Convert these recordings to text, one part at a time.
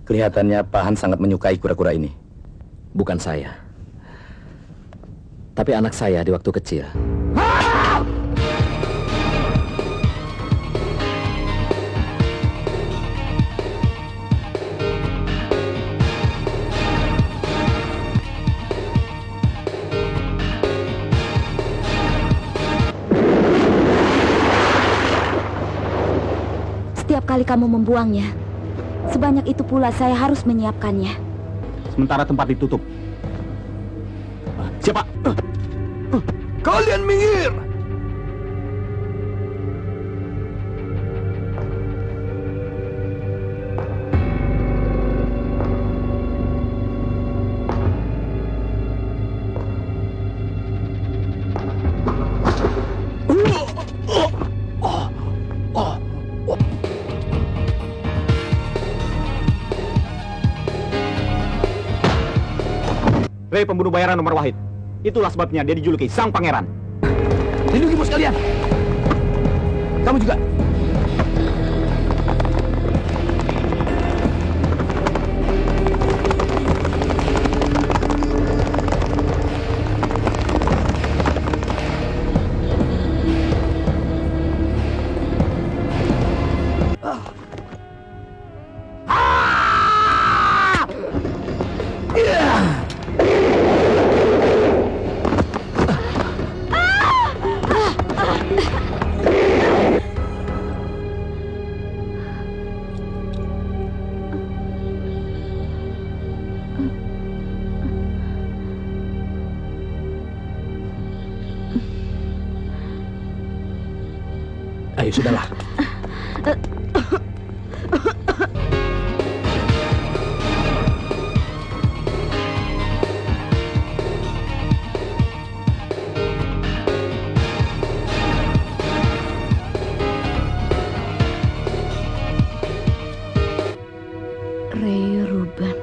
Kelihatannya Pak Han sangat menyukai kura-kura ini. Bukan saya, tapi anak saya di waktu kecil. Setiap kali kamu membuangnya, sebanyak itu pula saya harus menyiapkannya. Sementara tempat ditutup. Siapa? Kalian minggir! Ray, pembunuh bayaran nomor Wahid. Itulah sebabnya dia dijuluki Sang Pangeran. Lindungi bos kalian! Kamu juga! Ayo, sudahlah. Ray Ruben.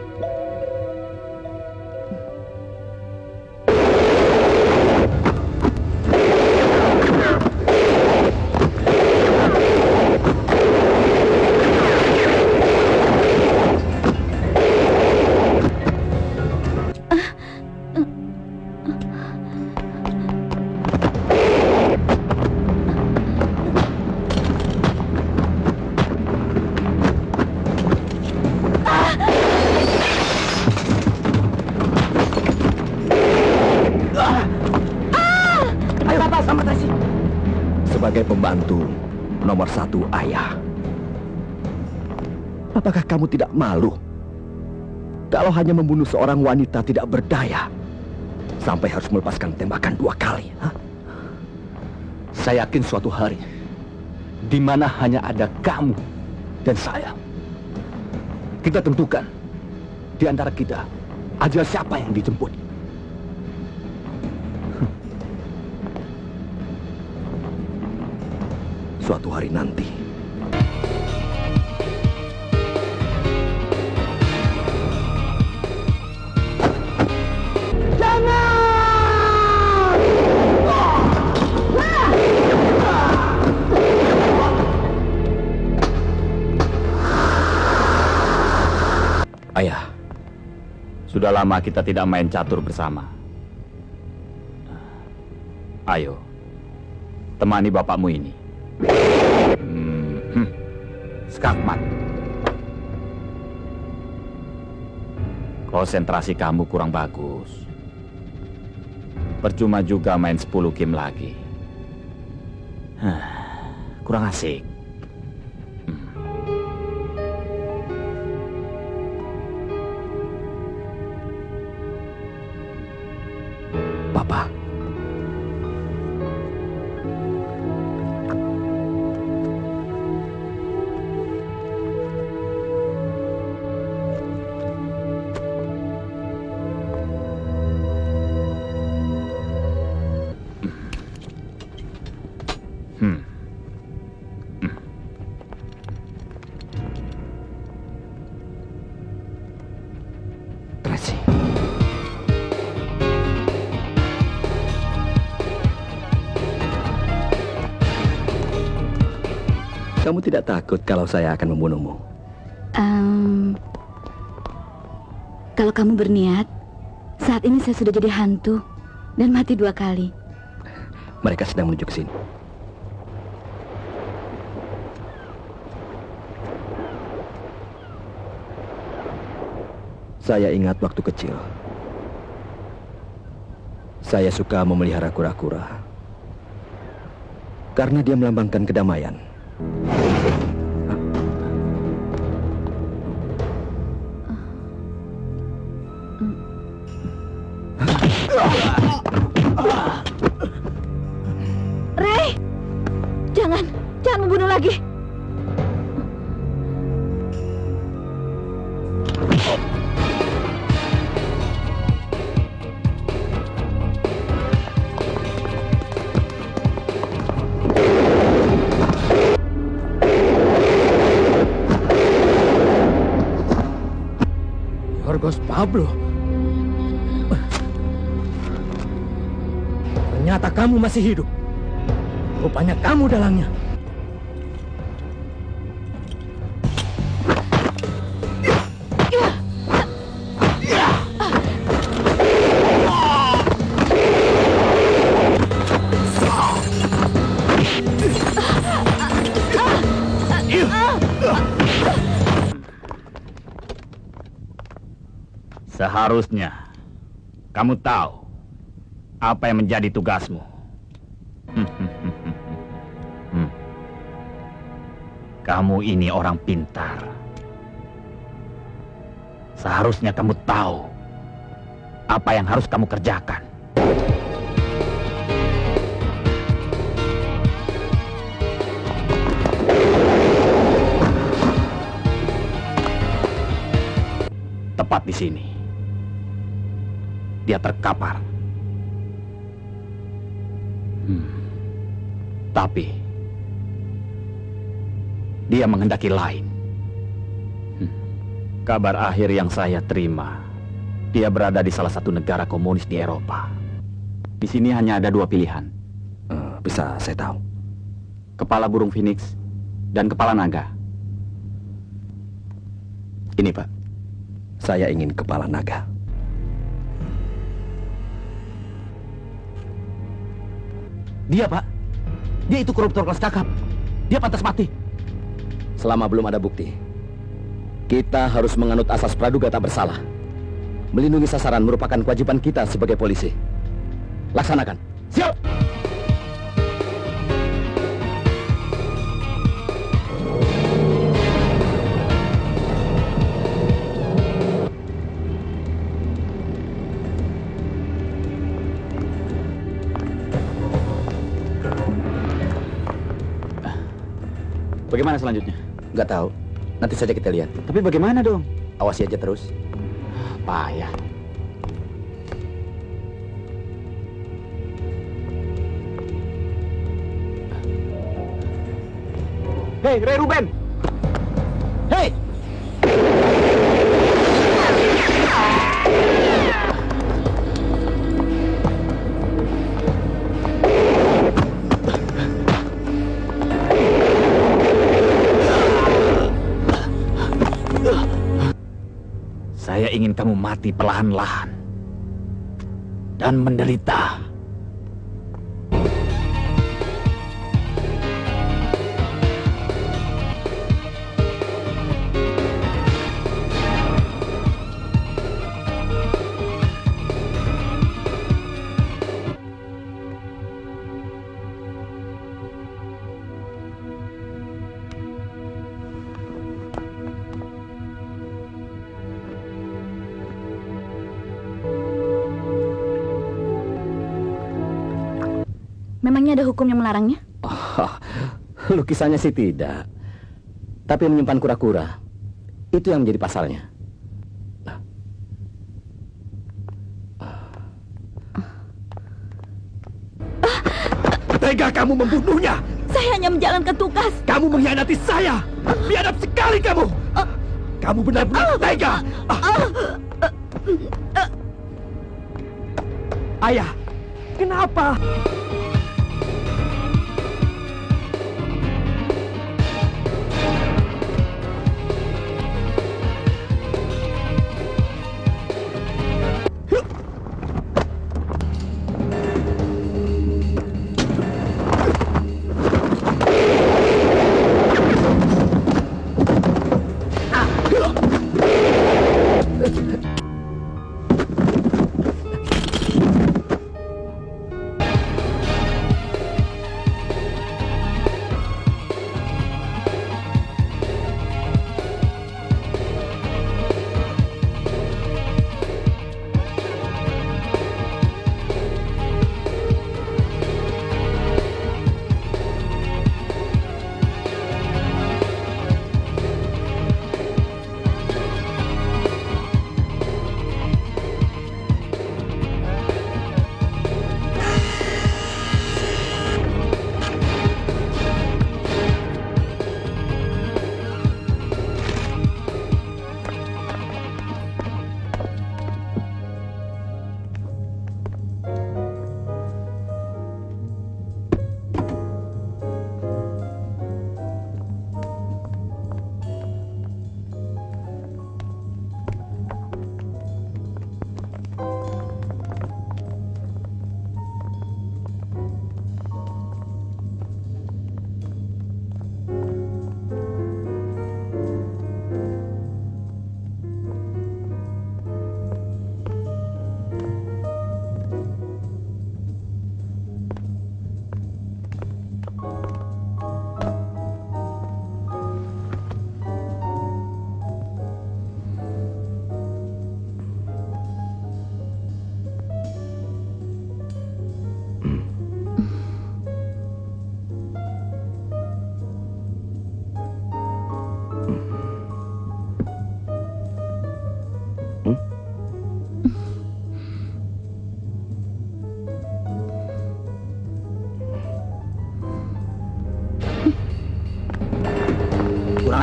Sebagai pembantu nomor 1 ayah, apakah kamu tidak malu kalau hanya membunuh seorang wanita tidak berdaya sampai harus melepaskan tembakan 2 kali? Saya yakin suatu hari di mana hanya ada kamu dan saya, kita tentukan di antara kita ajal siapa yang dijemput. Suatu hari nanti. Ayah, sudah lama kita tidak main catur bersama. Ayo, temani bapakmu ini. Skakmat. Konsentrasi kamu kurang bagus. Percuma juga main 10 game lagi. Kurang asik. Papa. Tracy. Kamu tidak takut kalau saya akan membunuhmu? Kalau kamu berniat, saat ini saya sudah jadi hantu dan mati 2 kali. Mereka sedang menuju ke sini. Saya ingat waktu kecil. Saya suka memelihara kura-kura. Karena dia melambangkan kedamaian. Ray! Jangan membunuh lagi. Yorgos Pablo. Ternyata kamu masih hidup. Rupanya kamu dalangnya. Seharusnya kamu tahu apa yang menjadi tugasmu. Kamu ini orang pintar. Seharusnya kamu tahu apa yang harus kamu kerjakan. Tepat di sini. Dia terkapar. Tapi dia menghendaki lain. Kabar akhir yang saya terima, dia berada di salah satu negara komunis di Eropa. Di sini hanya ada 2 pilihan. Bisa saya tahu? Kepala burung Phoenix dan kepala naga. Ini, Pak. Saya ingin kepala naga. Dia, Pak. Dia itu koruptor kelas kakap. Dia pantas mati. Selama belum ada bukti, kita harus menganut asas praduga tak bersalah. Melindungi sasaran merupakan kewajiban kita sebagai polisi. Laksanakan. Siap! Bagaimana selanjutnya? Nggak tahu. Nanti saja kita lihat. Tapi bagaimana dong? Awasi aja terus. Payah. Hei, Ray Ruben! Hei! Saya ingin kamu mati perlahan-lahan dan menderita. Memangnya ada hukum yang melarangnya? Lukisannya sih tidak. Tapi menyimpan kura-kura, itu yang menjadi pasalnya. Tega kamu membunuhnya! Saya hanya menjalankan tugas. Kamu mengkhianati saya! Biadab sekali kamu! Kamu benar-benar tega! Ayah, kenapa?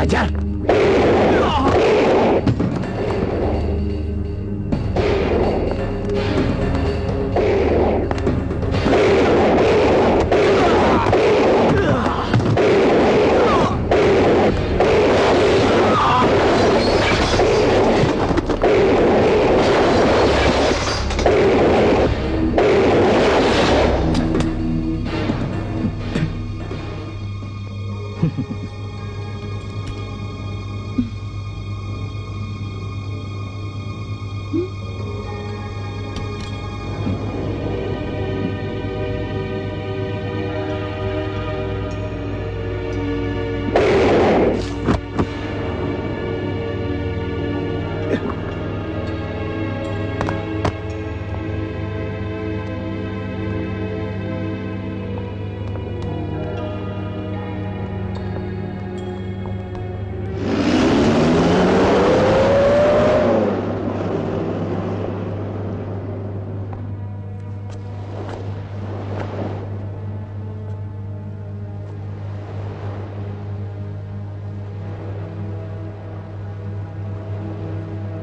ajar.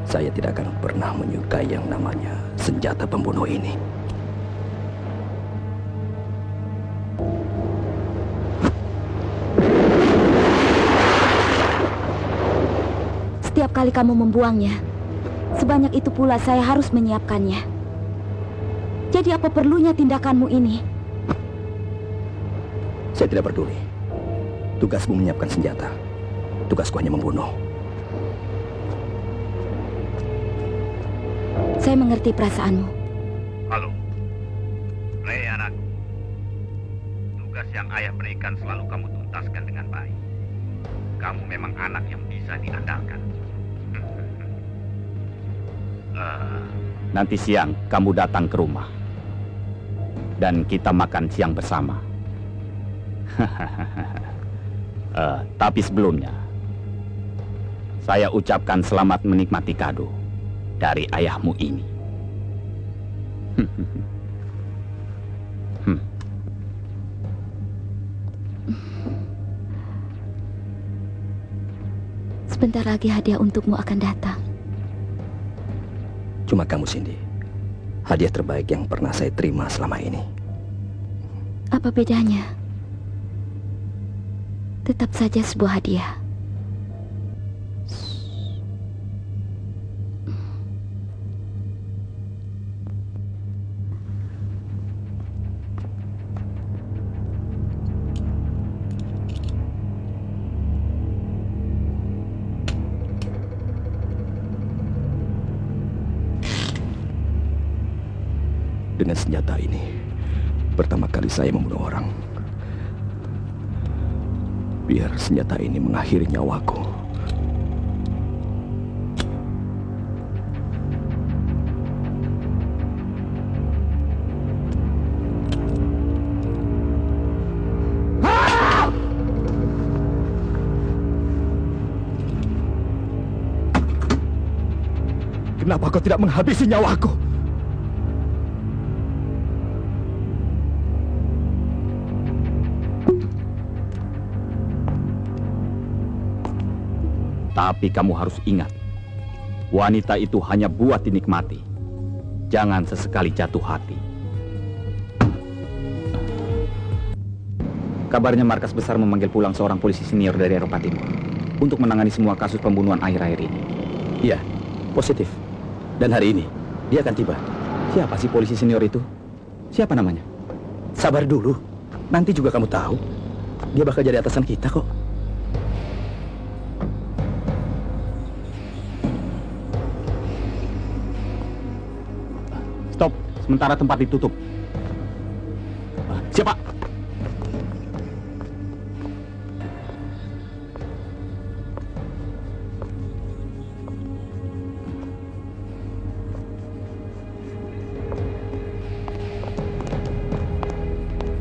Saya tidak akan pernah menyukai yang namanya senjata pembunuh ini. Setiap kali kamu membuangnya, sebanyak itu pula saya harus menyiapkannya. Jadi apa perlunya tindakanmu ini? Saya tidak peduli. Tugasmu menyiapkan senjata. Tugasku hanya membunuh. Saya mengerti perasaanmu. Halo, Ray anakku. Tugas yang ayah berikan selalu kamu tuntaskan dengan baik. Kamu memang anak yang bisa diandalkan. Nanti siang kamu datang ke rumah. Dan kita makan siang bersama. Tapi sebelumnya, saya ucapkan selamat menikmati kado dari ayahmu ini. Sebentar lagi hadiah untukmu akan datang. Cuma kamu, Cindy. Hadiah terbaik yang pernah saya terima selama ini. Apa bedanya? Tetap saja sebuah hadiah. Dengan senjata ini, pertama kali saya membunuh orang. Biar senjata ini mengakhiri nyawaku. Kenapa kau tidak menghabisi nyawaku? Tapi kamu harus ingat, wanita itu hanya buat dinikmati. Jangan sesekali jatuh hati. Kabarnya markas besar memanggil pulang seorang polisi senior dari Eropa Timur untuk menangani semua kasus pembunuhan akhir-akhir ini. Iya, positif. Dan hari ini, dia akan tiba. Siapa sih polisi senior itu? Siapa namanya? Sabar dulu. Nanti juga kamu tahu. Dia bakal jadi atasan kita kok. Stop, sementara tempat ditutup. Siapa?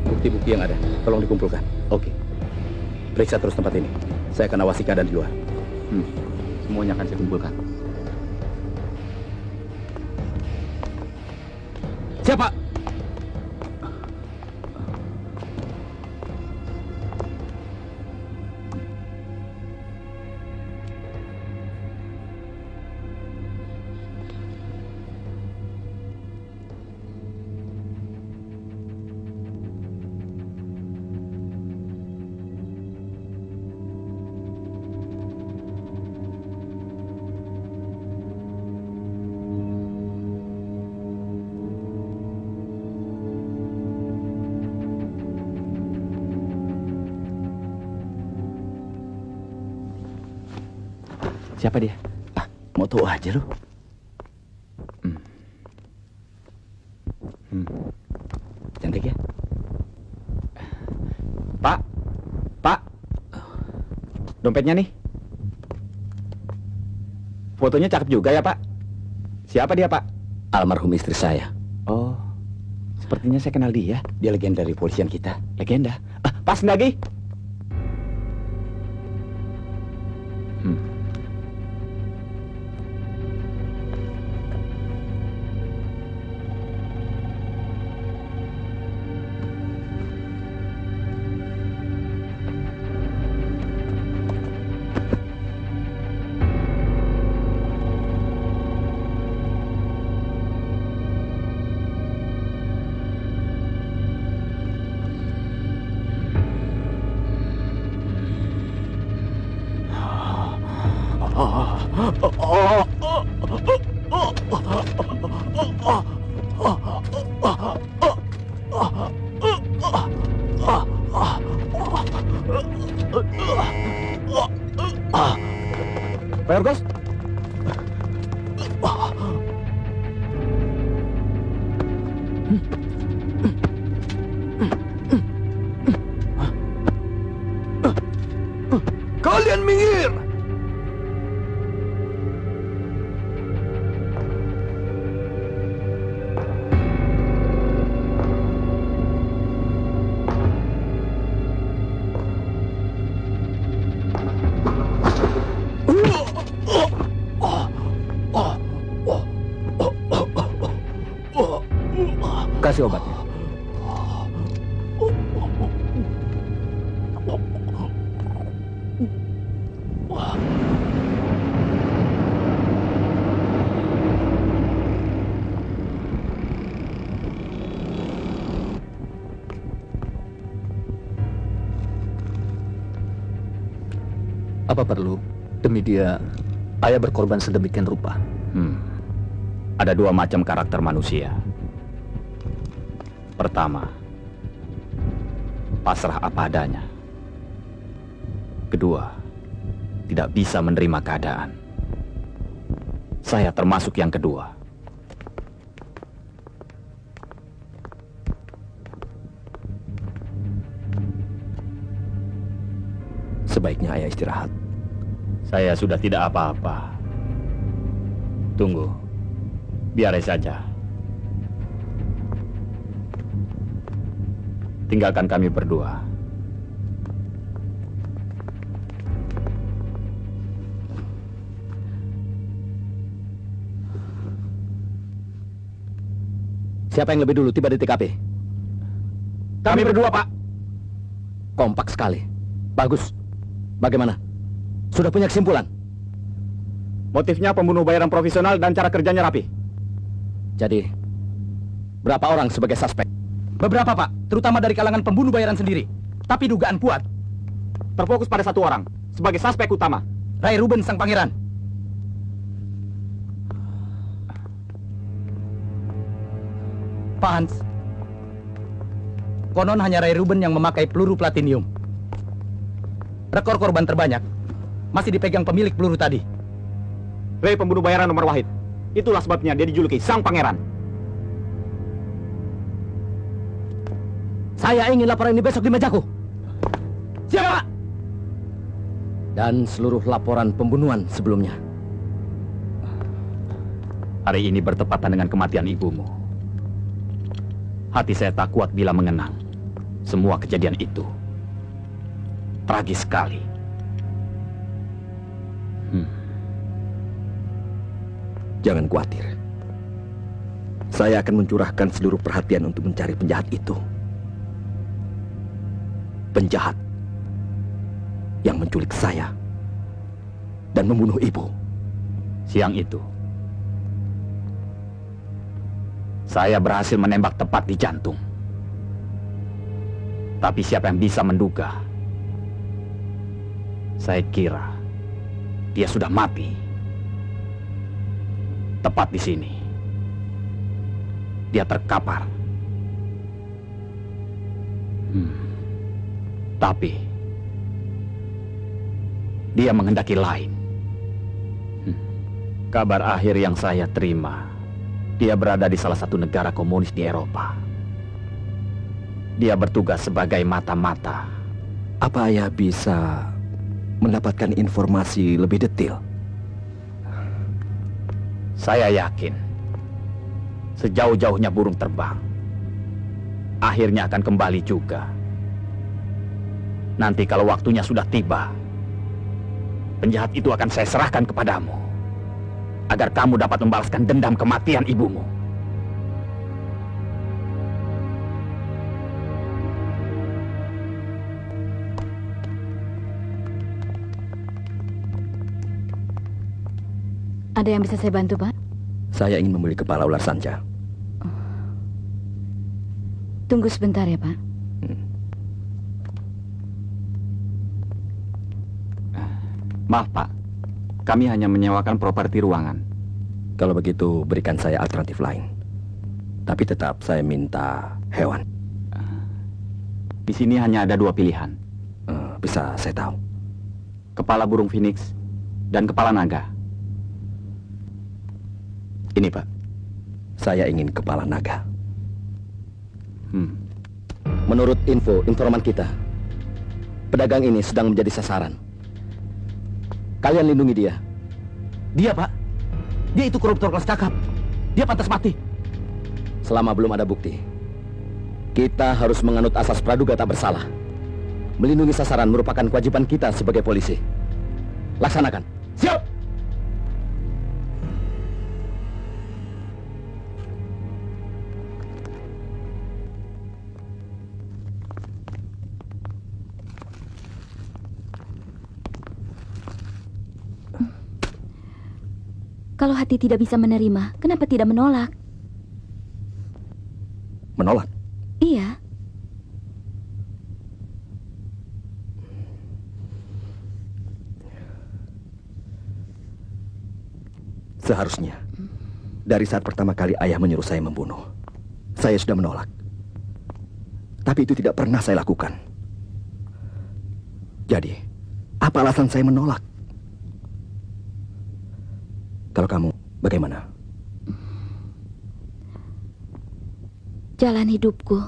Bukti-bukti yang ada, tolong dikumpulkan. Oke. Periksa terus tempat ini. Saya akan awasi keadaan di luar. Semuanya akan saya kumpulkan. Siapa? Siapa dia? Mau tahu aja lu. Cantik ya? Pak, Pak, dompetnya nih. Fotonya cakep juga ya, Pak. Siapa dia, Pak? Almarhum istri saya. Oh, sepertinya saya kenal dia. Dia legenda dari polisian kita. Legenda? Pas lagi. Pak Yorgos? Kalian minggir! Kasih obatnya. Apa perlu demi dia ayah berkorban sedemikian rupa? Ada dua macam karakter manusia. Pertama, pasrah apa adanya. Kedua, tidak bisa menerima keadaan. Saya termasuk yang kedua. Sebaiknya ayah istirahat. Saya sudah tidak apa-apa. Tunggu, biar saja. Tinggalkan kami berdua. Siapa yang lebih dulu tiba di TKP? Kami berdua, Pak. Kompak sekali. Bagus. Bagaimana? Sudah punya kesimpulan? Motifnya pembunuh bayaran profesional dan cara kerjanya rapi. Jadi, berapa orang sebagai suspek? Beberapa, Pak, terutama dari kalangan pembunuh bayaran sendiri. Tapi dugaan kuat terfokus pada satu orang sebagai suspek utama, Ray Ruben sang pangeran. Pak Hans, konon hanya Ray Ruben yang memakai peluru platinium. Rekor korban terbanyak masih dipegang pemilik peluru tadi. Ray pembunuh bayaran nomor wahid. Itulah sebabnya dia dijuluki sang pangeran. Saya ingin laporan ini besok di mejaku. Siapa? Dan seluruh laporan pembunuhan sebelumnya. Hari ini bertepatan dengan kematian ibumu. Hati saya tak kuat bila mengenang semua kejadian itu. Tragis sekali. Jangan khawatir. Saya akan mencurahkan seluruh perhatian untuk mencari penjahat itu. Penjahat yang menculik saya dan membunuh ibu. Siang itu, saya berhasil menembak tepat di jantung. Tapi siapa yang bisa menduga? Saya kira dia sudah mati. Tepat di sini. Dia terkapar. Tapi dia menghendaki lain. Kabar akhir yang saya terima, dia berada di salah satu negara komunis di Eropa. Dia bertugas sebagai mata-mata. Apa ayah bisa mendapatkan informasi lebih detail? Saya yakin, sejauh-jauhnya burung terbang, akhirnya akan kembali juga. Nanti kalau waktunya sudah tiba, penjahat itu akan saya serahkan kepadamu, agar kamu dapat membalaskan dendam kematian ibumu. Ada yang bisa saya bantu, Pak? Saya ingin membeli kepala ular sanca. Tunggu sebentar ya, Pak. Maaf, Pak. Kami hanya menyewakan properti ruangan. Kalau begitu, berikan saya alternatif lain. Tapi tetap saya minta hewan. Di sini hanya ada 2 pilihan. Bisa saya tahu? Kepala burung phoenix dan kepala naga. Ini, Pak. Saya ingin kepala naga. Menurut informan kita, pedagang ini sedang menjadi sasaran. Kalian lindungi dia. Dia, Pak. Dia itu koruptor kelas kakap. Dia pantas mati. Selama belum ada bukti, kita harus menganut asas praduga tak bersalah. Melindungi sasaran merupakan kewajiban kita sebagai polisi. Laksanakan. Siap! Kalau hati tidak bisa menerima, kenapa tidak menolak? Menolak? Iya. Seharusnya, dari saat pertama kali ayah menyuruh saya membunuh, saya sudah menolak. Tapi itu tidak pernah saya lakukan. Jadi, apa alasan saya menolak? Kalau kamu, bagaimana? Jalan hidupku,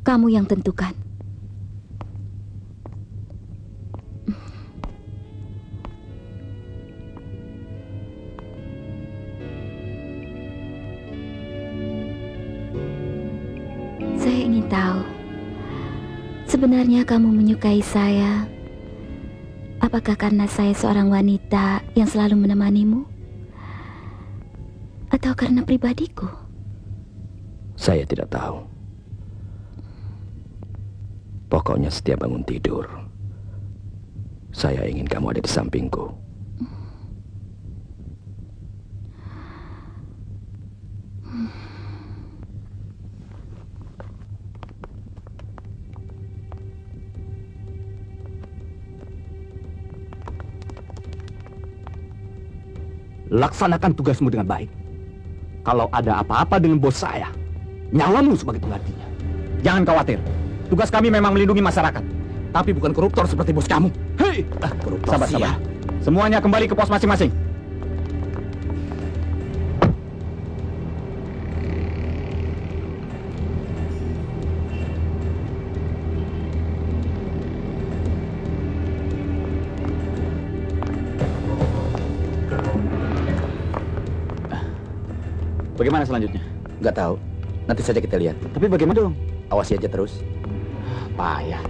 kamu yang tentukan. Saya ingin tahu, sebenarnya kamu menyukai saya. Apakah karena saya seorang wanita yang selalu menemanimu? Atau karena pribadiku? Saya tidak tahu. Pokoknya setiap bangun tidur, saya ingin kamu ada di sampingku. Laksanakan tugasmu dengan baik. Kalau ada apa-apa dengan bos saya, nyawamu sebagai penggantinya. Jangan khawatir. Tugas kami memang melindungi masyarakat. Tapi bukan koruptor seperti bos kamu. Hei, Sabar. Semuanya kembali ke pos masing-masing. Bagaimana selanjutnya? Nggak tahu. Nanti saja kita lihat. Tapi bagaimana dong? Awasi aja terus. Payah.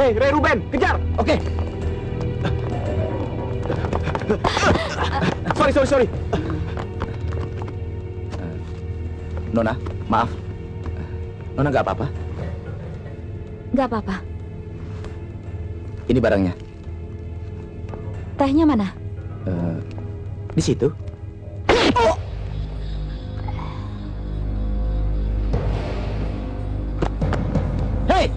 Hei, Ray Ruben, kejar! Oke. Sorry. Nona, maaf. Nona nggak apa-apa. Gak apa-apa. Ini barangnya. Tehnya mana? Di situ. Hei!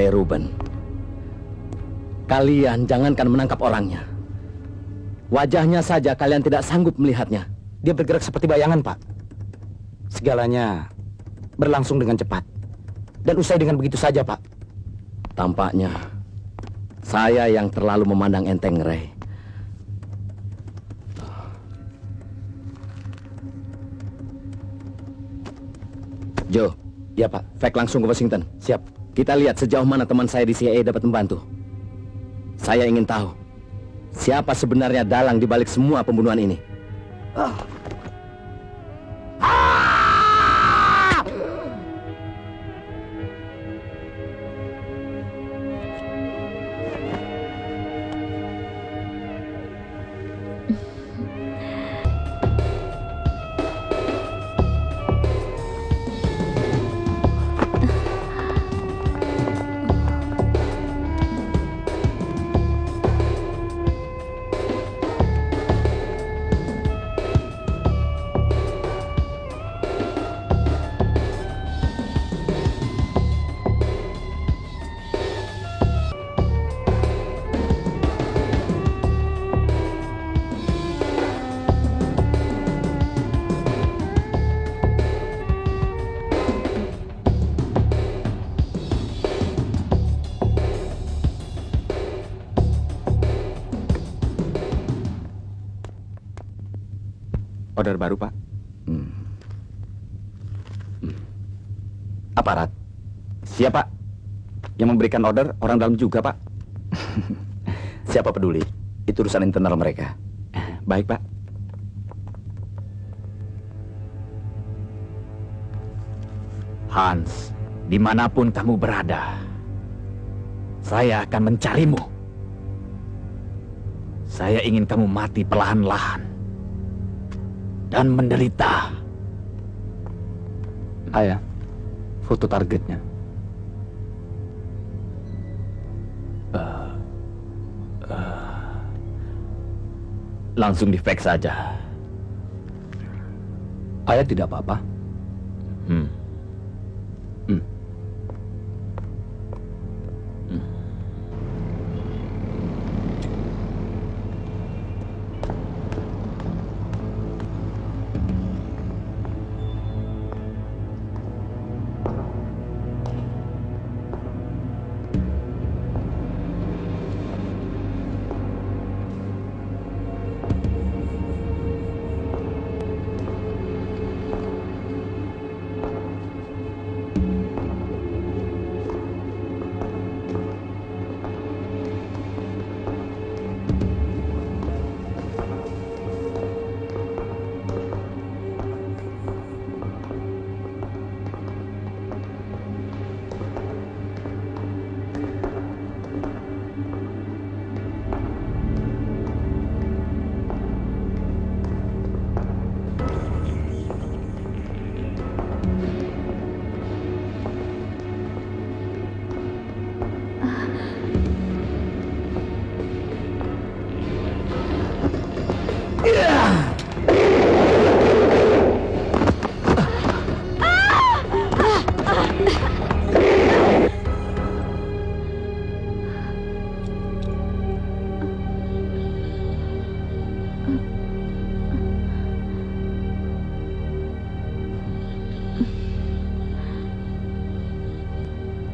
Ray Ruben, kalian jangankan menangkap orangnya. Wajahnya saja kalian tidak sanggup melihatnya. Dia bergerak seperti bayangan, Pak. Segalanya berlangsung dengan cepat. Dan usai dengan begitu saja, Pak. Tampaknya saya yang terlalu memandang enteng Ray. Joe, Ya, Pak. fax langsung ke Washington. Siap. Kita lihat sejauh mana teman saya di CIA dapat membantu. Saya ingin tahu siapa sebenarnya dalang di balik semua pembunuhan ini. Order baru, Pak. Aparat. Siap, Pak. Yang memberikan order orang dalam juga, Pak. Siapa peduli? Itu urusan internal mereka. Baik, Pak. Hans, dimanapun kamu berada, saya akan mencarimu. Saya ingin kamu mati perlahan-lahan dan menderita. Ayah, foto targetnya. Langsung di fax saja. Ayah tidak apa-apa.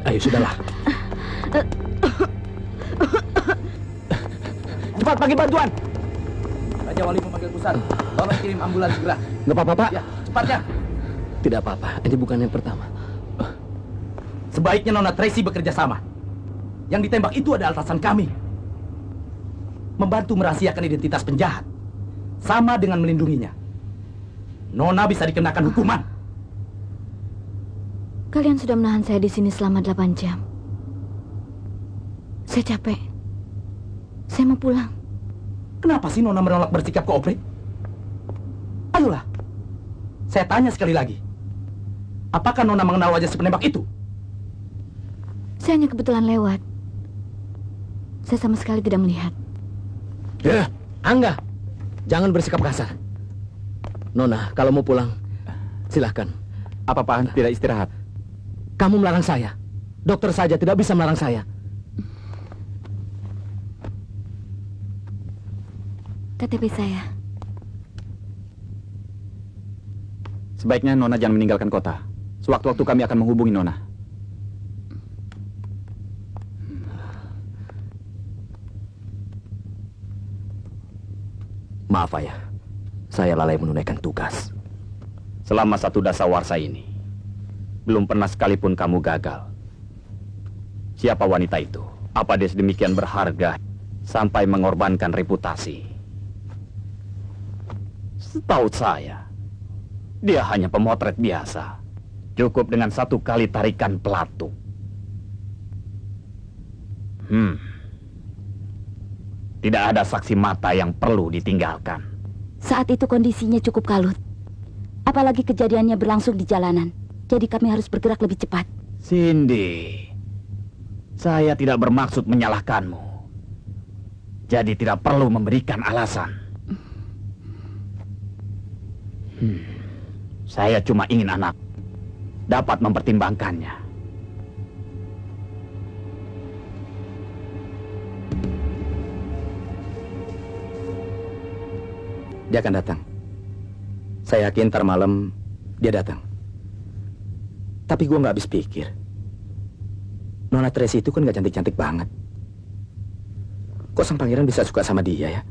Ayo, sudahlah. Cepat panggil bantuan. Raja Wali memanggil pusat. Tolong kirim ambulans segera. Nggak apa-apa, Pak. Ya, cepatnya. Tidak apa-apa, ini bukan yang pertama. Sebaiknya Nona Tracy bekerja sama. Yang ditembak itu ada atasan kami. Membantu merahasiakan identitas penjahat. Sama dengan melindunginya. Nona bisa dikenakan hukuman. Kalian sudah menahan saya di sini selama 8 jam. Saya capek. Saya mau pulang. Kenapa sih Nona menolak bersikap kooperat? Ayolah. Saya tanya sekali lagi. Apakah Nona mengenal wajah si penembak itu? Saya hanya kebetulan lewat. Saya sama sekali tidak melihat. Ya, Angga, jangan bersikap kasar. Nona, kalau mau pulang, silahkan. Apa Pak tidak istirahat? Kamu melarang saya. Dokter saja tidak bisa melarang saya. KTP saya. Sebaiknya Nona jangan meninggalkan kota. Sewaktu-waktu kami akan menghubungi Nona. Maaf ayah, saya lalai menunaikan tugas. Selama 1 dasawarsa ini, belum pernah sekalipun kamu gagal. Siapa wanita itu? Apa dia sedemikian berharga sampai mengorbankan reputasi? Setahu saya, dia hanya pemotret biasa. Cukup dengan 1 kali tarikan pelatuk. Tidak ada saksi mata yang perlu ditinggalkan. Saat itu kondisinya cukup kalut. Apalagi kejadiannya berlangsung di jalanan. Jadi kami harus bergerak lebih cepat. Cindy, saya tidak bermaksud menyalahkanmu. Jadi tidak perlu memberikan alasan. Saya cuma ingin anak dapat mempertimbangkannya. Dia akan datang. Saya yakin ntar malam dia datang. Tapi gue nggak habis pikir. Nona Tracy itu kan nggak cantik-cantik banget. Kok sang pangeran bisa suka sama dia ya?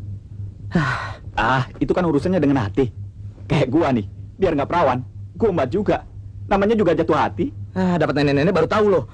Itu kan urusannya dengan hati. Kayak gua nih, biar nggak perawan. Gua mbak juga. Namanya juga jatuh hati. Dapat nenek-nenek baru tahu loh.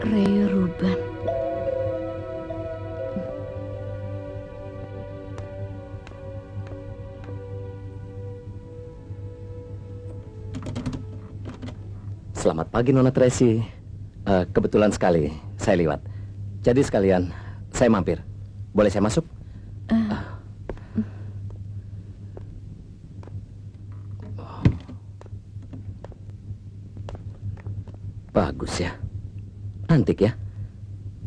Ray Ruben. Selamat pagi Nona Tracy. Kebetulan sekali saya lewat. Jadi sekalian saya mampir. Boleh saya masuk? Bagus ya. Antik ya.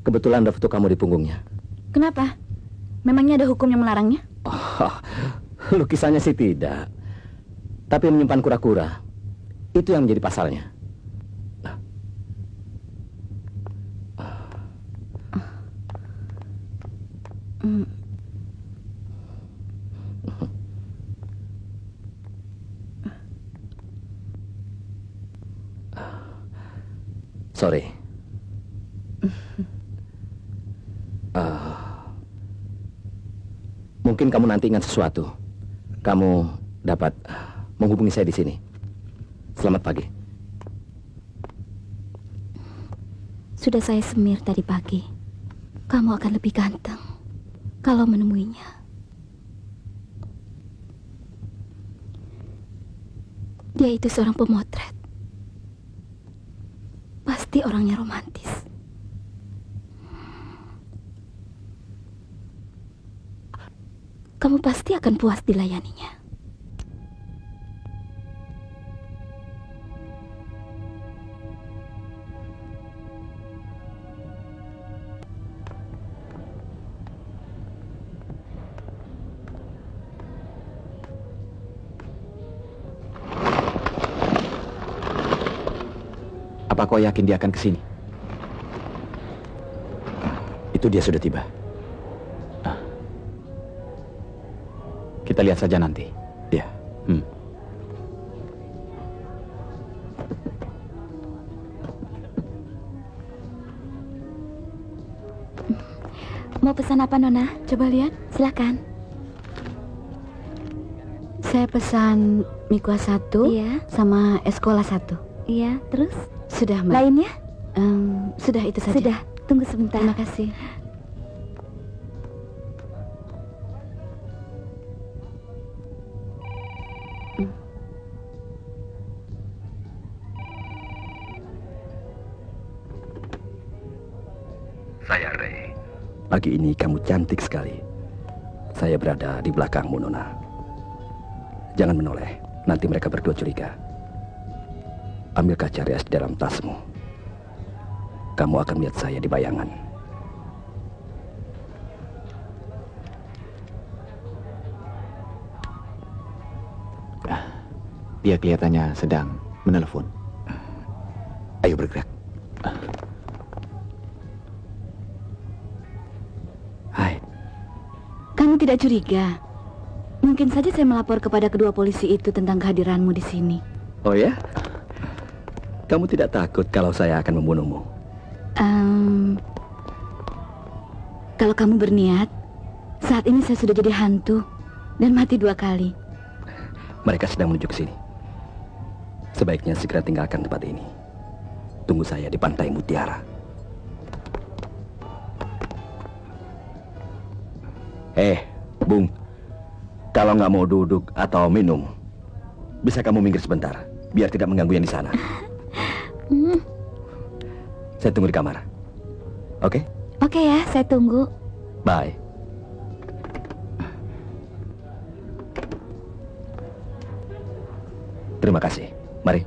Kebetulan ada foto kamu di punggungnya. Kenapa? Memangnya ada hukum yang melarangnya? Lukisannya sih tidak. Tapi menyimpan kura-kura, itu yang menjadi pasalnya. Sorry. Mungkin kamu nanti ingat sesuatu. Kamu dapat menghubungi saya di sini. Selamat pagi. Sudah saya semir tadi pagi. Kamu akan lebih ganteng kalau menemuinya. Dia itu seorang pemotret. Pasti orangnya romantis. Kamu pasti akan puas dilayaninya. Apa kau yakin dia akan kesini? Itu dia sudah tiba. Kita lihat saja nanti. Ya. Mau pesan apa, Nona? Coba lihat. Silakan. Saya pesan mie kuah 1, iya, sama es cola 1. Iya, terus? Sudah, Mbak. Lainnya? Sudah itu saja. Sudah. Tunggu sebentar. Terima kasih. Saya Ray. Pagi ini kamu cantik sekali. Saya berada di belakangmu, Nona. Jangan menoleh, nanti mereka berdua curiga. Ambil kaca rias di dalam tasmu. Kamu akan melihat saya di bayangan. Dia kelihatannya sedang menelepon. Ayo bergerak. Hai. Kamu tidak curiga? Mungkin saja saya melapor kepada kedua polisi itu tentang kehadiranmu di sini. Oh ya? Kamu tidak takut kalau saya akan membunuhmu? Kalau kamu berniat, saat ini saya sudah jadi hantu dan mati 2 kali. Mereka sedang menuju ke sini. Sebaiknya segera tinggalkan tempat ini. Tunggu saya di Pantai Mutiara. Bung. Kalau nggak mau duduk atau minum, bisa kamu minggir sebentar, biar tidak mengganggu yang di sana. Saya tunggu di kamar. Oke? Oke ya, saya tunggu. Bye. Terima kasih. Mari.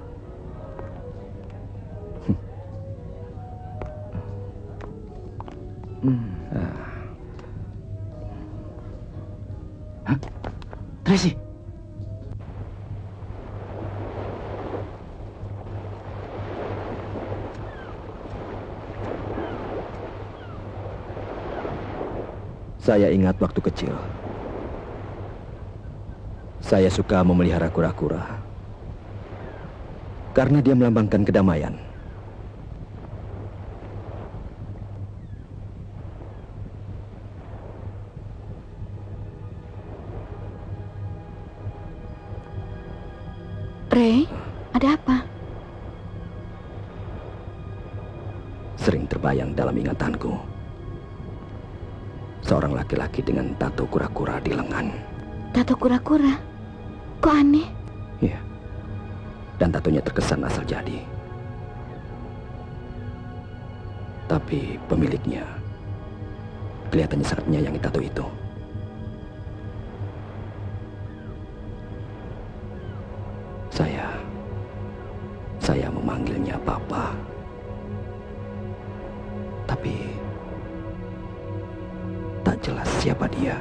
Tracy. Saya ingat waktu kecil. Saya suka memelihara kura-kura. Karena dia melambangkan kedamaian. Ray, ada apa? Sering terbayang dalam ingatanku. Seorang laki-laki dengan tato kura-kura di lengan. Tato kura-kura? Kok aneh? Iya. Dan tatonya terkesan asal jadi. Tapi pemiliknya kelihatannya sangat menyayangi tato itu. Saya memanggilnya Papa. Tapi tak jelas siapa dia.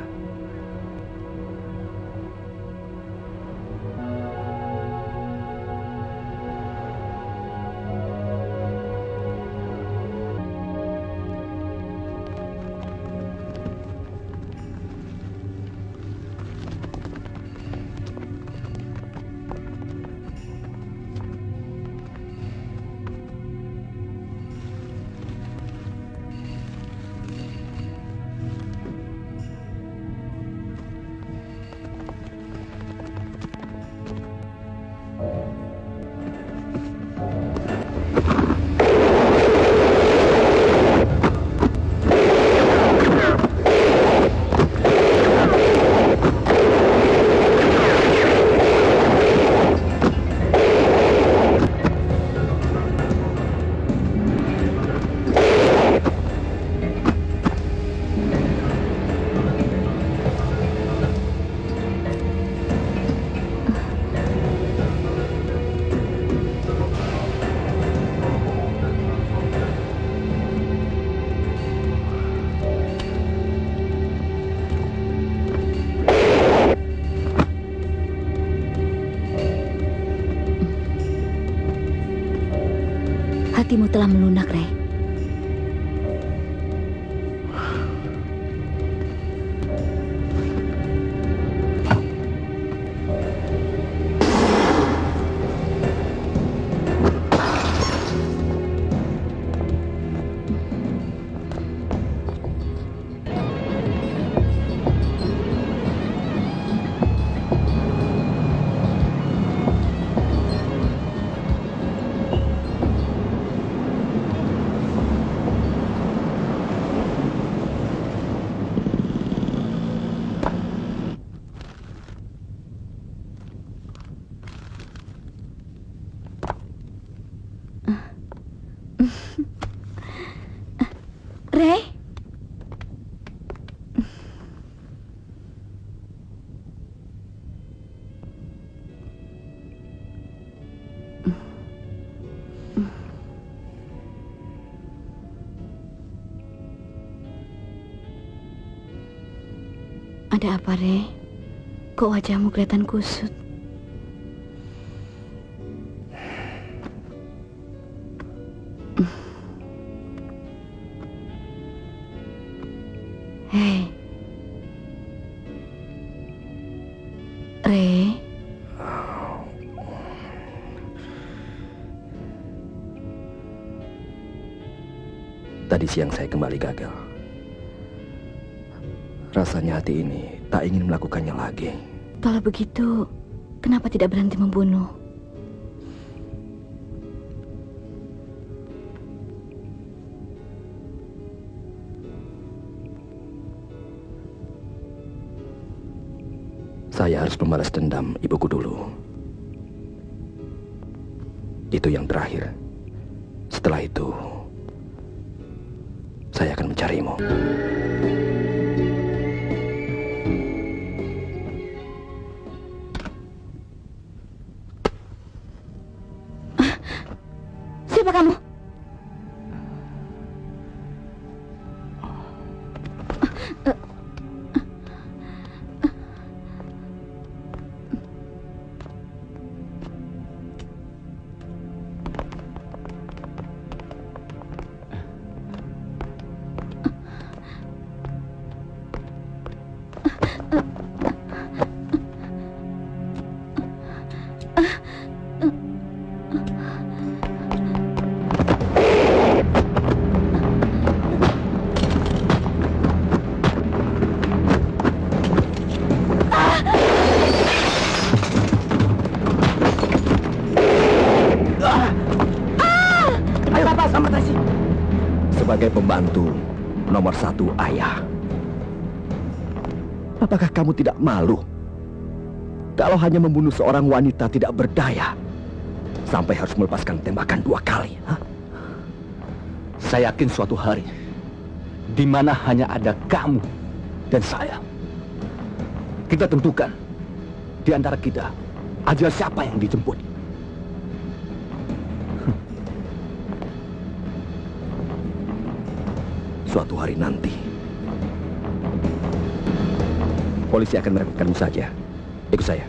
janjimu telah melunak, Ray. Ray? Ada apa, Ray? Kok wajahmu kelihatan kusut? Hei, Ray, Tadi siang saya kembali gagal. Rasanya hati ini tak ingin melakukannya lagi. kalau begitu, kenapa tidak berhenti membunuh? Saya harus membalas dendam ibuku dulu. Itu yang terakhir. Setelah itu, saya akan mencarimu. Siapa kamu? Ayo Bapak, selamat kasih. Sebagai pembantu nomor 1 ayah, apakah kamu tidak malu kalau hanya membunuh seorang wanita tidak berdaya sampai harus melepaskan tembakan 2 kali? Hah? Saya yakin suatu hari di mana hanya ada kamu dan saya, kita tentukan di antara kita ajal siapa yang dijemput. Suatu hari nanti, polisi akan merebutkanmu saja. Ikut saya.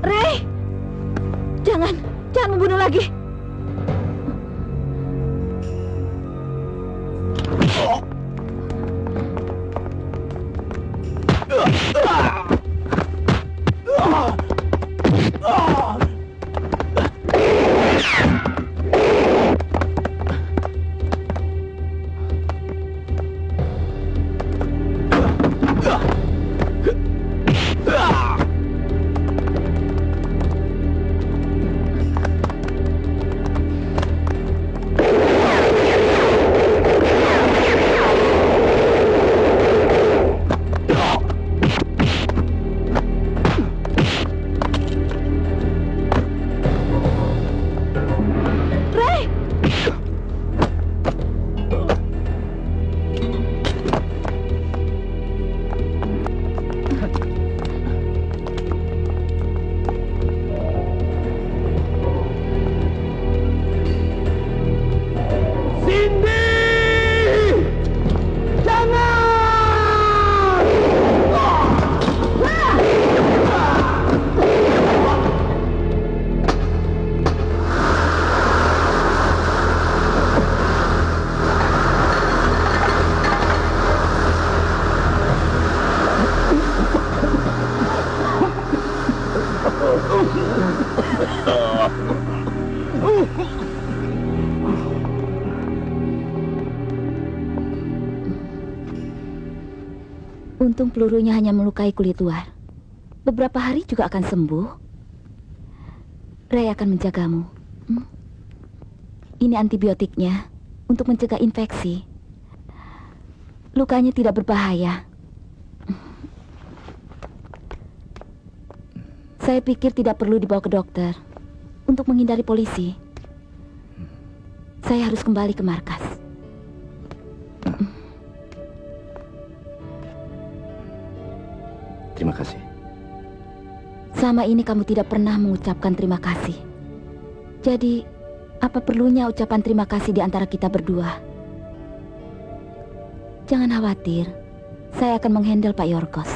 Ray, jangan membunuh lagi. Untung pelurunya hanya melukai kulit luar. Beberapa hari juga akan sembuh. Ray akan menjagamu. Ini antibiotiknya untuk mencegah infeksi. Lukanya tidak berbahaya. Saya pikir tidak perlu dibawa ke dokter untuk menghindari polisi. Saya harus kembali ke markas. Terima kasih. Selama ini kamu tidak pernah mengucapkan terima kasih. Jadi, apa perlunya ucapan terima kasih di antara kita berdua? Jangan khawatir, saya akan menghandle Pak Yorgos.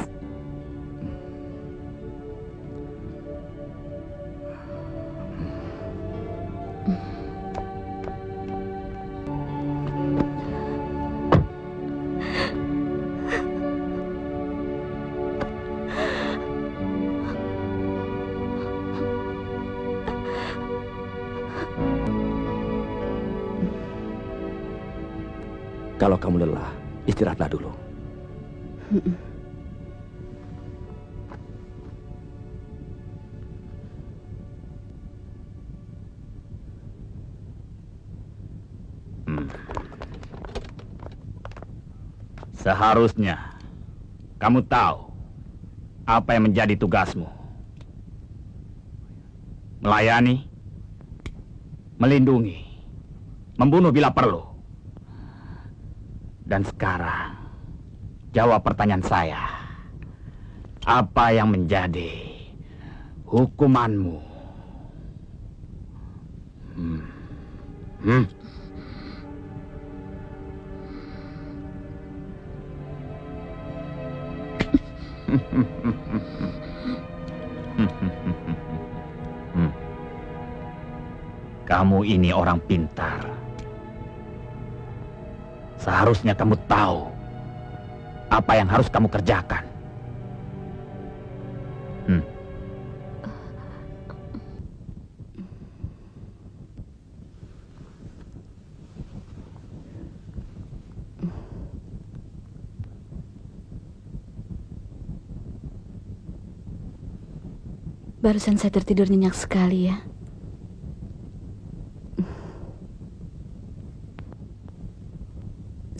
Kalau kamu lelah, istirahatlah dulu. Seharusnya kamu tahu apa yang menjadi tugasmu. Melayani, melindungi, membunuh bila perlu. Dan sekarang, jawab pertanyaan saya. Apa yang menjadi hukumanmu? Kamu ini orang pintar. Seharusnya kamu tahu apa yang harus kamu kerjakan. Barusan saya tertidur nyenyak sekali ya.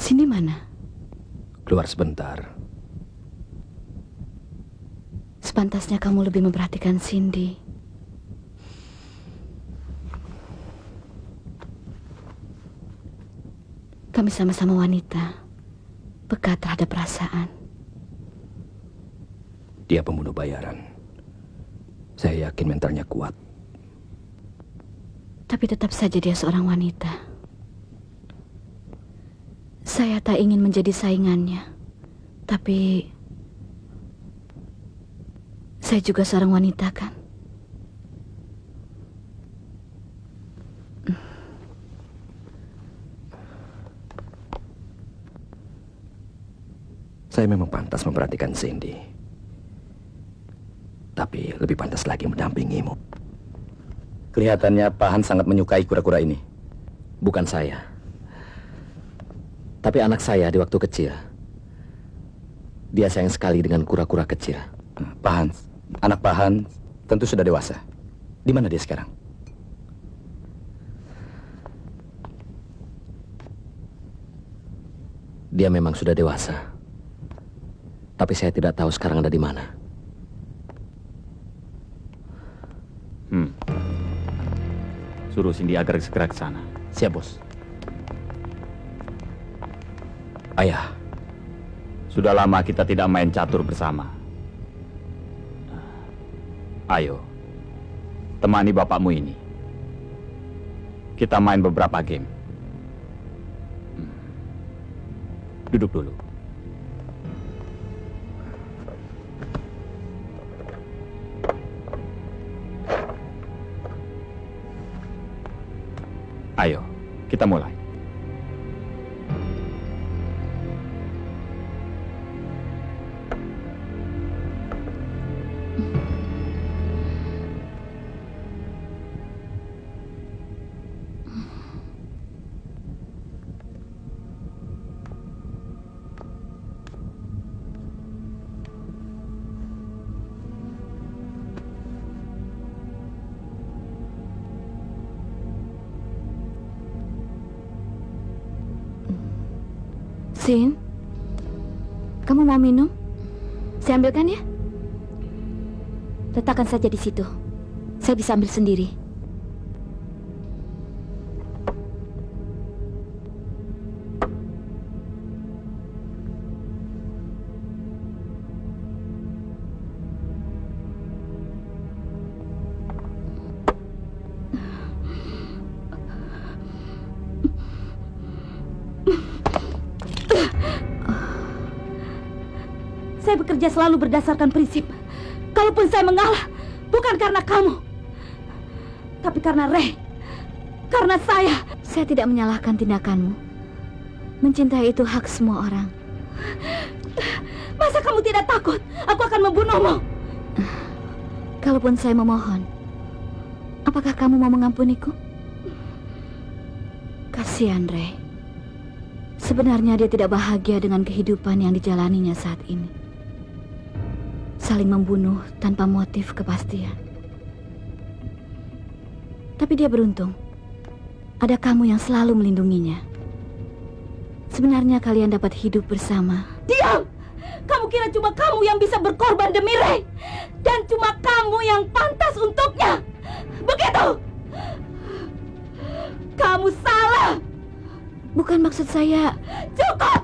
Sini mana? Keluar sebentar. Sepantasnya kamu lebih memperhatikan Cindy. Kami sama-sama wanita, peka terhadap perasaan. Dia pembunuh bayaran. Saya yakin mentalnya kuat. Tapi tetap saja dia seorang wanita. Saya tak ingin menjadi saingannya. Tapi saya juga seorang wanita kan? Saya memang pantas memperhatikan Cindy. Tapi lebih pantas lagi mendampingimu. Kelihatannya Pak Han sangat menyukai kura-kura ini. Bukan saya. Tapi anak saya di waktu kecil. Dia sayang sekali dengan kura-kura kecil. Pak Han, anak Pak Han tentu sudah dewasa. Di mana dia sekarang? Dia memang sudah dewasa. Tapi saya tidak tahu sekarang ada di mana. Suruh Cindy agar segera ke sana. Siap, Bos. Ayah, Sudah lama kita tidak main catur bersama. Ayo, temani bapakmu ini. Kita main beberapa game. Duduk dulu. Ayo, kita mulai. Sin, kamu mau minum? Saya ambilkan ya. Letakkan saja di situ. Saya bisa ambil sendiri. Saya bekerja selalu berdasarkan prinsip. Kalaupun saya mengalah, bukan karena kamu, tapi karena Ray. Karena saya. Saya tidak menyalahkan tindakanmu. Mencintai itu hak semua orang. Masa kamu tidak takut aku akan membunuhmu? Kalaupun saya memohon, apakah kamu mau mengampuniku? Kasihan Ray. Sebenarnya dia tidak bahagia dengan kehidupan yang dijalaninya saat ini. Saling membunuh tanpa motif kepastian. Tapi dia beruntung. Ada kamu yang selalu melindunginya. Sebenarnya kalian dapat hidup bersama. Diam! Kamu kira cuma kamu yang bisa berkorban demi Ray? Dan cuma kamu yang pantas untuknya? Begitu? Kamu salah! Bukan maksud saya. Cukup!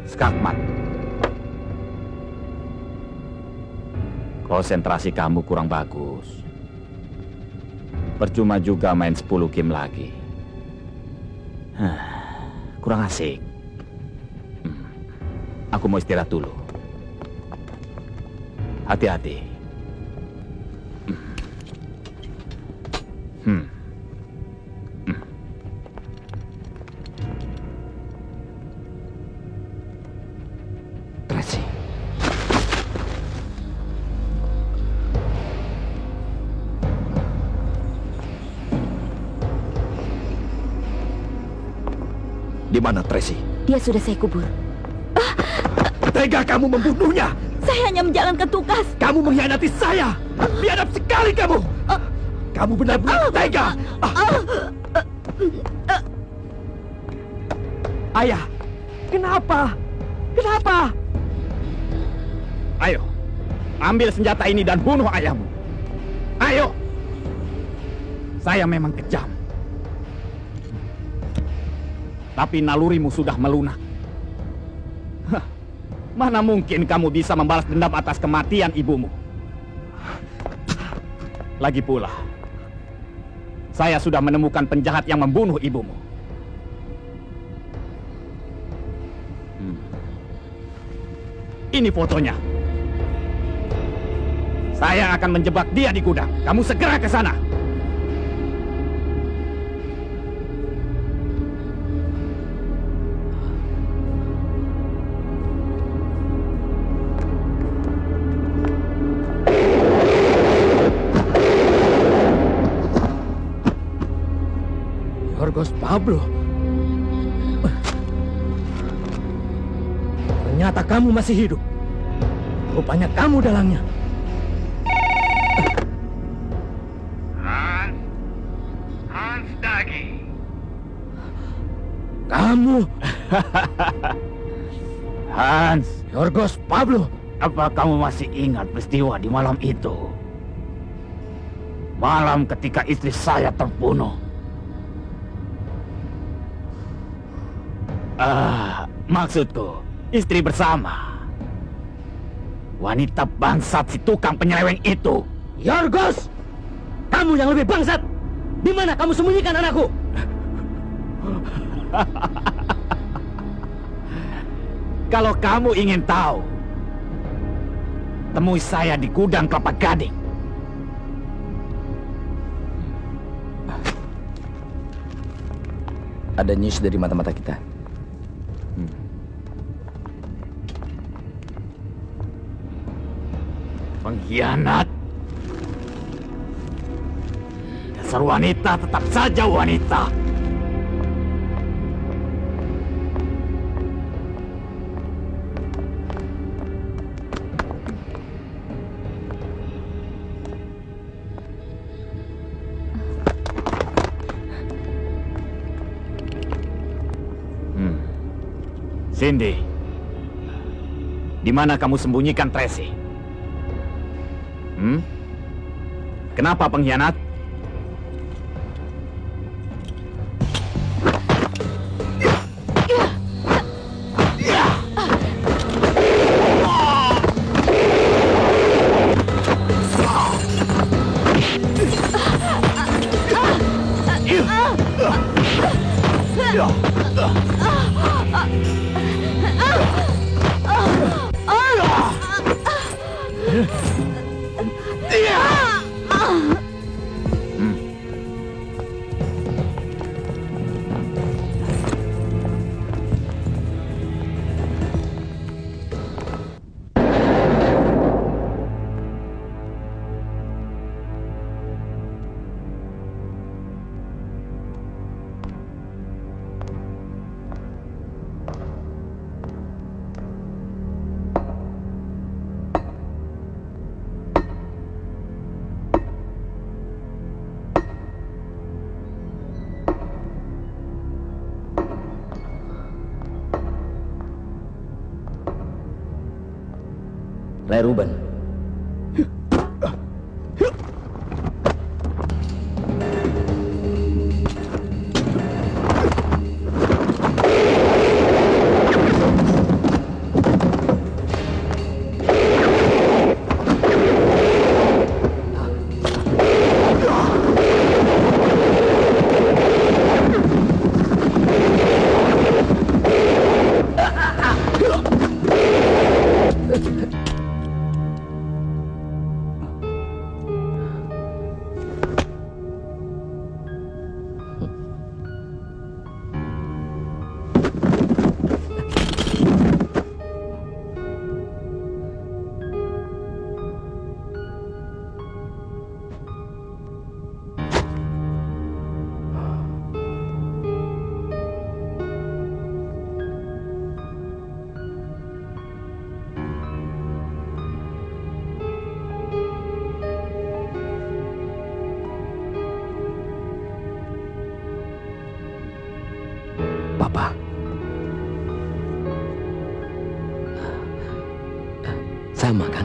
Skakmat. Konsentrasi kamu kurang bagus. Percuma juga main 10 game lagi. Kurang asik. Aku mau istirahat dulu. Hati-hati. Tracy. Di mana Tracy? Dia sudah saya kubur. Tega kamu membunuhnya! Saya hanya menjalankan tugas. Kamu mengkhianati saya! Biadab sekali kamu! Kamu benar-benar tega! Ayah, kenapa? Kenapa? Ayo, ambil senjata ini dan bunuh ayahmu. Ayo! Saya memang kejam. Tapi nalurimu sudah melunak. Hah, mana mungkin kamu bisa membalas dendam atas kematian ibumu? Lagi pula, saya sudah menemukan penjahat yang membunuh ibumu. Ini fotonya. Saya akan menjebak dia di gudang. Kamu segera ke sana. Yorgos Pablo. Ternyata kamu masih hidup. Rupanya kamu dalangnya. Hans Dagi. Kamu, Hans, Yorgos Pablo. apa kamu masih ingat peristiwa di malam itu? Malam ketika istri saya terbunuh. Maksudku, istri bersama. Wanita bangsat si tukang penyeleweng itu. Yorgos, kamu yang lebih bangsat. Di mana kamu sembunyikan anakku? Kalau kamu ingin tahu, temui saya di gudang Kelapa Gading. Ada news dari mata-mata kita. Pengkhianat. Dasar wanita tetap saja wanita. Cindy, di mana kamu sembunyikan Tracy? Kenapa pengkhianat? Ray Ruben. Papa. Sama kan?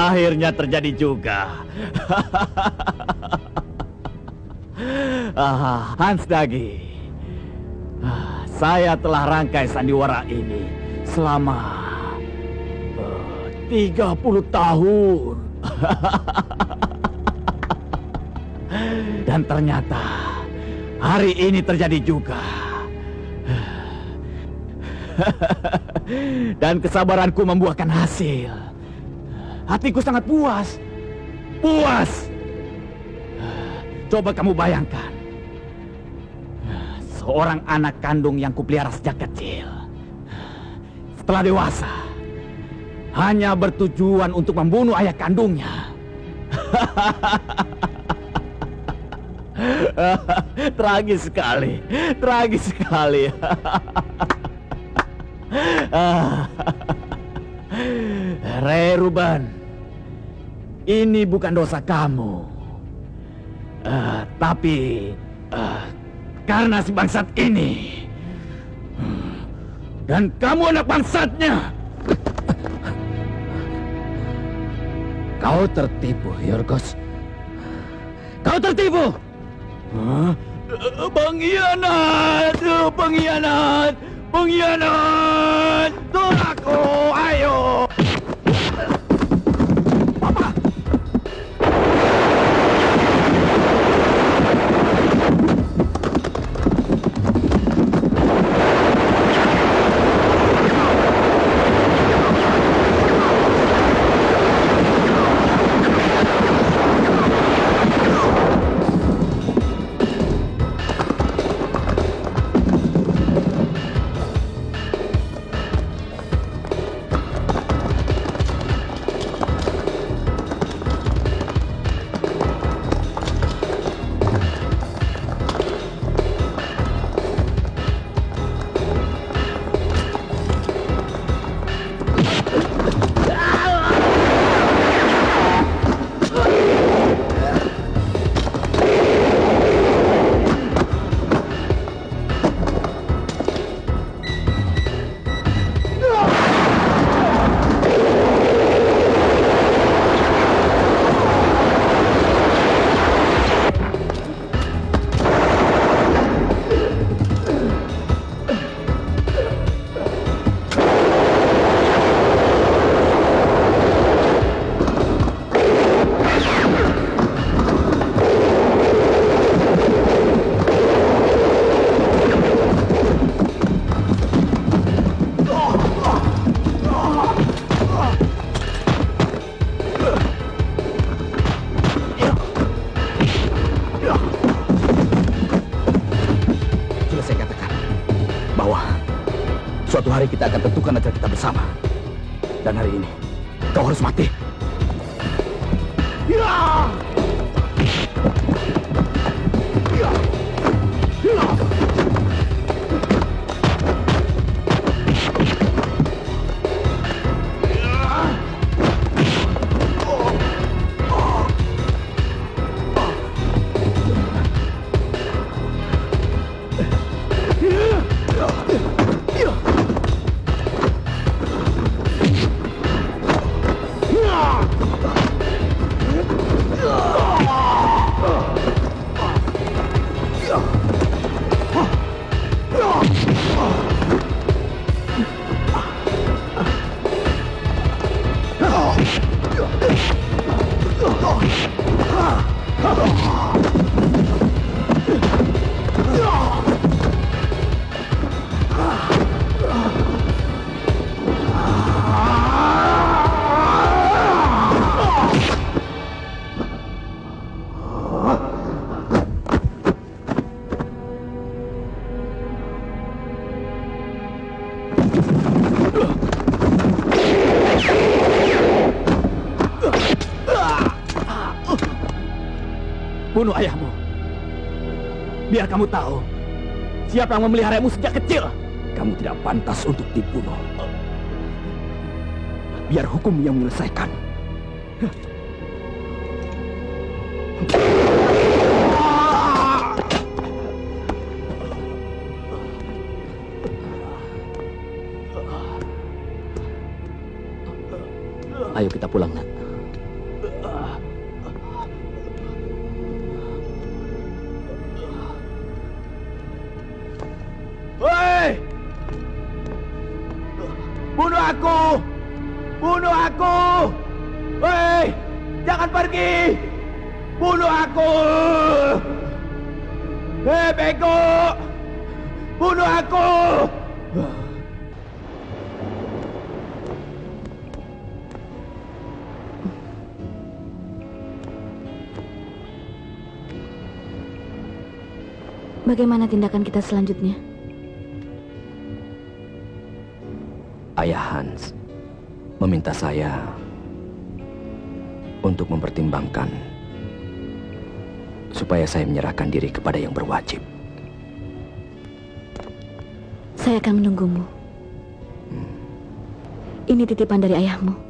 Akhirnya terjadi juga. Hans Dagi, saya telah rangkai sandiwara ini selama 30 tahun. Dan ternyata hari ini terjadi juga. Dan kesabaranku membuahkan hasil. Hatiku sangat puas. Puas. Coba kamu bayangkan. Seorang anak kandung yang kupelihara sejak kecil. Setelah dewasa, hanya bertujuan untuk membunuh ayah kandungnya. Tragis sekali. Tragis sekali. Ray Ruben, ini bukan dosa kamu, tapi karena si bangsat ini, dan kamu anak bangsatnya. Kau tertipu, Yorgos. Kau tertipu. Pengkhianat, pengkhianat, pengkhianat. Tolong aku, ayo. Suatu hari kita akan tentukan ajal kita bersama. Dan hari ini, kau harus mati. Bunuh ayahmu. Biar kamu tahu siapa yang memeliharamu sejak kecil. Kamu tidak pantas untuk dibunuh. Biar hukum yang menyelesaikan. Ayo kita pulang, Nak. Hei! Bunuh aku! Bunuh aku! Hei! Jangan pergi! Bunuh aku! Hei, bego! Bunuh aku! Bagaimana tindakan kita selanjutnya? Ayah Hans meminta saya untuk mempertimbangkan supaya saya menyerahkan diri kepada yang berwajib. Saya akan menunggumu. Ini titipan dari ayahmu.